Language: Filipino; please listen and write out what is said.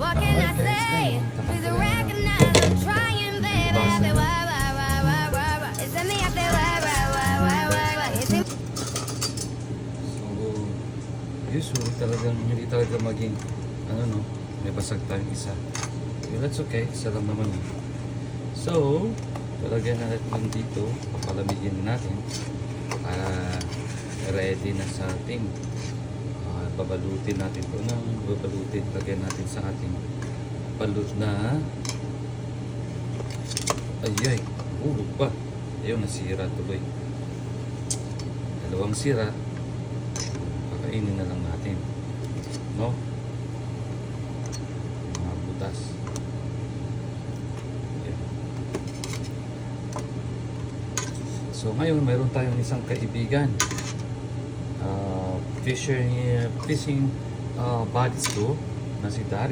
What can I say? Please recognize I'm trying, baby. It's in me up there. It's in So, usually talagang hindi talaga maging, ano no, may basag tayong isa. Okay, that's okay, isa lang naman yun. So, talagyan na natin dito, papalamigin natin para ready na sa ating babalutin natin ito ng babalutin, lagyan natin sa ating balut na ayay, hulog pa ayun, nasira tuloy, dalawang sira, pakainin na lang natin, no, mga butas. Ayan. So ngayon mayroon tayong isang kaibigan, fishing buddies ko na si Dario.